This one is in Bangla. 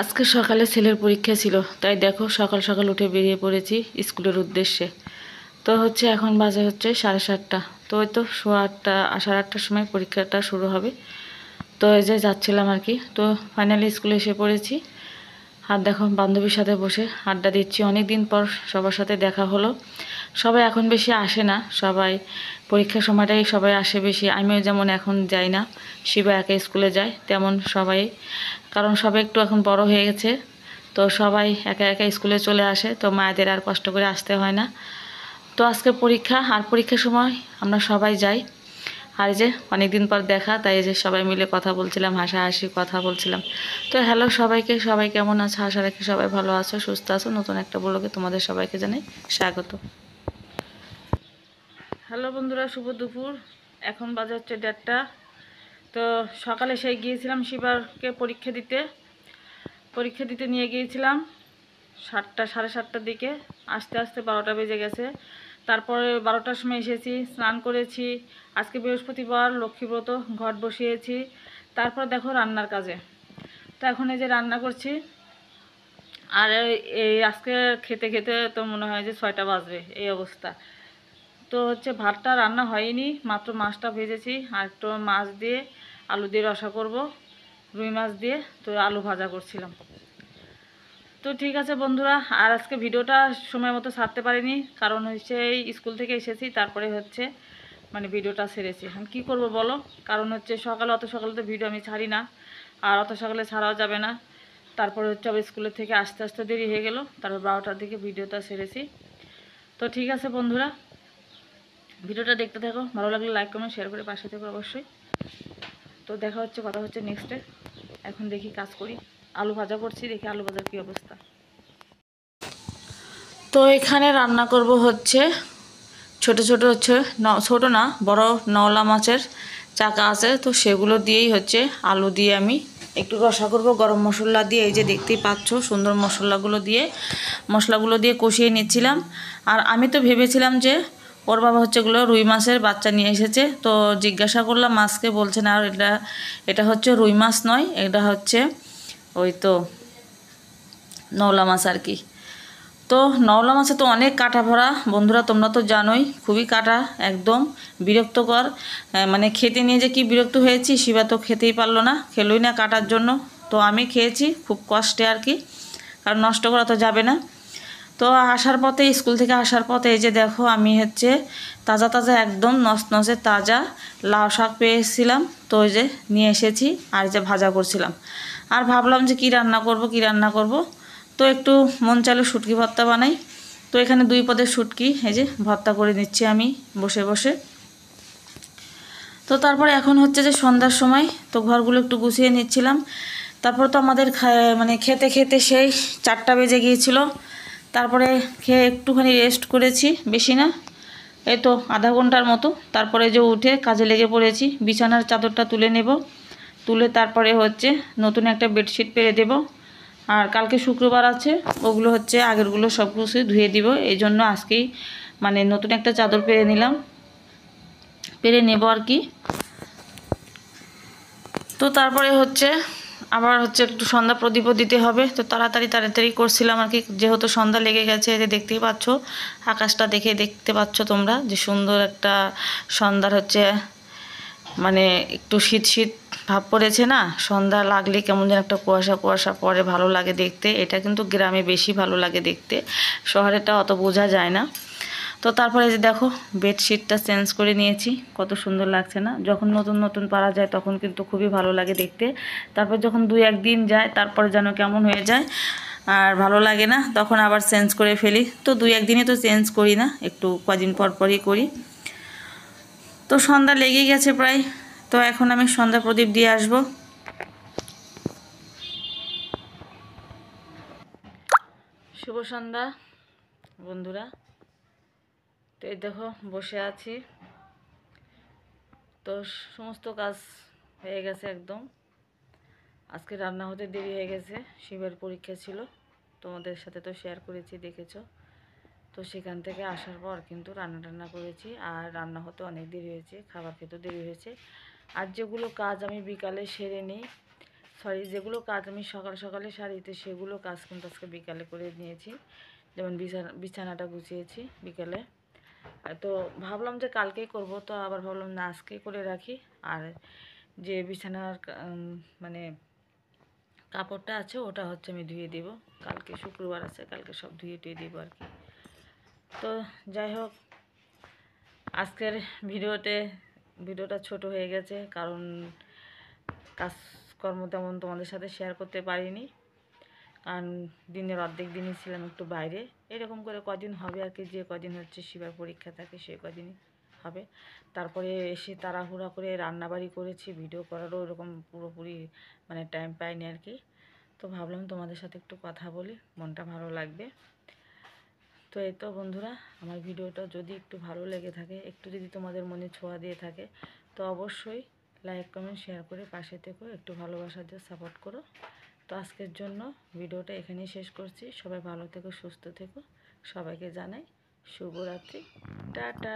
আজকে সকালে ছেলের পরীক্ষা ছিল, তাই দেখো সকাল সকাল উঠে বেরিয়ে পড়েছি স্কুলের উদ্দেশ্যে। তো এখন বাজে 7:30। তো ওই তো 8:15 8:30টার সময় পরীক্ষাটা শুরু হবে। তো এই যে যাচ্ছিলাম আর কি। তো ফাইনালি স্কুলে এসে পড়েছি। আর দেখো বান্ধবীর সাথে বসে আড্ডা দিচ্ছি, অনেক দিন পর সবার সাথে দেখা হলো। সবাই এখন বেশি আসে না, সবাই পরীক্ষার সময়টাই সবাই আসে বেশি। আমিও যেমন এখন যাই না, শিবা একা স্কুলে যায়, তেমন সবাই, কারণ সবাই একটু এখন বড় হয়ে গেছে। তো সবাই একা একা স্কুলে চলে আসে, তো মায়েদের আর কষ্ট করে আসতে হয় না। তো আজকে পরীক্ষা, আর পরীক্ষার সময় আমরা সবাই যাই। আর এই যে অনেকদিন পর দেখা, তাই এই যে সবাই মিলে কথা বলছিলাম, হাসাহাসি কথা বলছিলাম। তো হ্যালো সবাইকে, সবাই কেমন আছো? আশা রাখি সবাই ভালো আছো, সুস্থ আছো। নতুন একটা ব্লগে তোমাদের সবাইকে জানাই স্বাগত। হ্যালো বন্ধুরা, শুভ দুপুর। এখন বাজে 1:30। তো সকালে সেই গিয়েছিলাম শিবারকে পরীক্ষা দিতে নিয়ে গিয়েছিলাম 7:30 দিকে। আস্তে আস্তে 12টা বেজে গেছে। তারপরে 12টার সময় এসেছি, স্নান করেছি। আজকে বৃহস্পতিবার, লক্ষ্মীব্রত, ঘট বসিয়েছি। তারপর দেখো রান্নার কাজে। তো এখন এই যে রান্না করছি। আর এই আজকে খেতে খেতে তো মনে হয় যে 6টা বাজবে, এই অবস্থা। তো ভাতটা রান্না হয়নি, মাত্র মাছটা ভেজেছি। আর একটু মাছ দিয়ে আলু দিয়ে রসা করব, রুই মাছ দিয়ে। তো আলু ভাজা করছিলাম। তো ঠিক আছে বন্ধুরা, আর আজকে ভিডিওটা সময় মতো ছাড়তে পারিনি, কারণ এই স্কুল থেকে এসেছি, তারপরে মানে ভিডিওটা ছেড়েছি। আমি কী করবো বলো, কারণ সকালে অত সকালে তো ভিডিও আমি ছাড়ি না, আর অত সকালে ছাড়াও যাবে না। তারপরে আবার স্কুলের থেকে আস্তে আস্তে দেরি হয়ে গেল, তারপর 12টার দিকে ভিডিওটা ছেড়েছি। তো ঠিক আছে বন্ধুরা, ভিডিওটা দেখতে থাকো, ভালো লাগলে লাইক কমেন্ট শেয়ার করে পাশে থেকো অবশ্যই। তো দেখা হচ্ছে, কথা হচ্ছে নেক্সটে। এখন দেখি কাজ করি, আলু ভাজা করছি, দেখি আলু ভাজার কী অবস্থা। তো এখানে রান্না করব ছোট ছোট ছোট না বড় নওলা মাছের চাকা আছে, তো সেগুলো দিয়েই আলু দিয়ে আমি একটু রসা করব গরম মশলা দিয়ে। এই যে দেখতেই পাচ্ছ সুন্দর মশলাগুলো দিয়ে কষিয়ে নিচ্ছিলাম। আর আমি তো ভেবেছিলাম যে ওর বাবা এগুলো রুই মাছের বাচ্চা নিয়ে এসেছে, তো জিজ্ঞাসা করলাম মাছকে, বলছে না, আর এটা রুই মাছ নয়, এটা ওই তো নওলা মাছ আর কি। তো নওলা মাছে তো অনেক কাটা ভরা বন্ধুরা, তোমরা তো জানোই, খুবই কাটা, একদম বিরক্তকর। মানে খেতে নিয়ে যে কি বিরক্ত হয়েছি, শিবা তো খেতেই পারলো না, খেলোই না কাটার জন্য। তো আমি খেয়েছি খুব কষ্টে আর কি, কারণ নষ্ট করা তো যাবে না। তো আসার পথে, স্কুল থেকে আসার পথে এই যে দেখো আমি তাজা তাজা একদম নসনসে তাজা লাউ শাক পেয়েছিলাম, তো ওই যে নিয়ে এসেছি। আর যে ভাজা করছিলাম, আর ভাবলাম যে কি রান্না করব। তো একটু মন চাইলো শুটকি ভর্তা বানাই। তো এখানে 2 পদের শুটকি এই যে ভর্তা করে নিচ্ছি আমি বসে বসে। তো তারপরে এখন যে সন্ধ্যার সময়, তো ঘরগুলো একটু গুছিয়ে নিচ্ছিলাম। তারপর তো আমাদের মানে খেতে খেতে সেই 4টা বেজে গিয়েছিল। তারপরে খেয়ে একটুখানি রেস্ট করেছি, বেশি না, এই তো আধা ঘন্টার মতো। তারপরে যে উঠে কাজে লেগে পড়েছি, বিছানার চাদরটা তুলে নেব, তুলে তারপরে নতুন একটা বেডশিট পেরে দেব। আর কালকে শুক্রবার আছে, ওগুলো আগেরগুলো সব কিছু ধুয়ে দিব, এই জন্য আজকেই মানে নতুন একটা চাদর পেরে নেব আর কি। তো তারপরে আবার একটু সন্ধ্যা প্রদীপও দিতে হবে, তো তাড়াতাড়ি করছিলাম আর কি, যেহেতু সন্ধ্যা লেগে গেছে। যে দেখতেই পাচ্ছ আকাশটা, দেখতে পাচ্ছ তোমরা যে সুন্দর একটা সন্ধ্যার মানে একটু শীত শীত ভাব পড়েছে না, সন্ধ্যা লাগলে কেমন যেন একটা কুয়াশা কুয়াশা পড়ে, ভালো লাগে দেখতে। এটা কিন্তু গ্রামে বেশি ভালো লাগে দেখতে, শহরেটা অত বোঝা যায় না। তো তারপরে যে দেখো বেডশিটটা চেঞ্জ করে নিয়েছি, কত সুন্দর লাগছে না? যখন নতুন নতুন পারা যায় তখন কিন্তু খুবই ভালো লাগে দেখতে। তারপর যখন 2-1 দিন যায়, তারপরে যেন কেমন হয়ে যায়, আর ভালো লাগে না, তখন আবার চেঞ্জ করে ফেলি। তো 2-1 দিনে তো চেঞ্জ করি না, একটু কদিন পরই করি। তো সন্ধ্যা লেগেই গেছে প্রায়, তো এখন আমি সন্ধ্যা প্রদীপ দিয়ে আসব। শুভ সন্ধ্যা বন্ধুরা। তো এই দেখো বসে আছি, তো সমস্ত কাজ হয়ে গেছে একদম। আজকে রান্না হতে দেরি হয়ে গেছে, শিবের পরীক্ষা ছিল, তোমাদের সাথে তো শেয়ার করেছি, দেখেছো। তো সেখান থেকে আসার পর কিন্তু রান্না করেছি, আর রান্না হতে অনেক দেরি হয়েছে, খাবার খেতেও দেরি হয়েছে। আর যেগুলো কাজ আমি বিকালে সেরে নিই, সরি, যেগুলো কাজ আমি সকাল সকালে সারিতে সেগুলো কাজ কিন্তু আজকে বিকালে করে নিয়েছি। যেমন বিছানাটা গুছিয়েছি বিকেলে। তো ভাবলাম যে কালকেই করব, তো আবার ভাবলাম না আজকেই করে রাখি। আর যে বিছানার মানে কাপড়টা আছে ওটা হচ্ছে আমি ধুয়ে দিব, কালকে শুক্রবার আছে, কালকে সব ধুয়ে টুয়ে দিব আর কি। তো যাই হোক, আজকের ভিডিওটা ছোট হয়ে গেছে, কারণ কাজকর্ম তেমন তোমাদের সাথে শেয়ার করতে পারিনি, কারণ দিনের অর্ধেক দিনই ছিলাম একটু বাইরে। এরকম করে কদিন হবে আর কি, যে কদিন হচ্ছে শিবার পরীক্ষা থাকে সে কদিনই হবে। তারপরে এসে তাড়াহুড়া করে রান্নাবাড়ি করেছি, ভিডিও করারও এরকম পুরোপুরি মানে টাইম পাইনি আর কি। তো ভাবলাম তোমাদের সাথে একটু কথা বলি, মনটা ভালো লাগবে। তো এই তো বন্ধুরা, আমার ভিডিওটা যদি একটু ভালো লেগে থাকে, একটু যদি তোমাদের মনে ছোঁয়া দিয়ে থাকে, তো অবশ্যই লাইক কমেন্ট শেয়ার করে পাশে থেকো, একটু ভালোবাসা দিয়ে সাপোর্ট করো। তো আজকের জন্য ভিডিওটা এখানেই শেষ করছি। সবাই ভালো থেকো, সুস্থ থেকো। সবাইকে জানাই শুভরাত্রি, টাটা।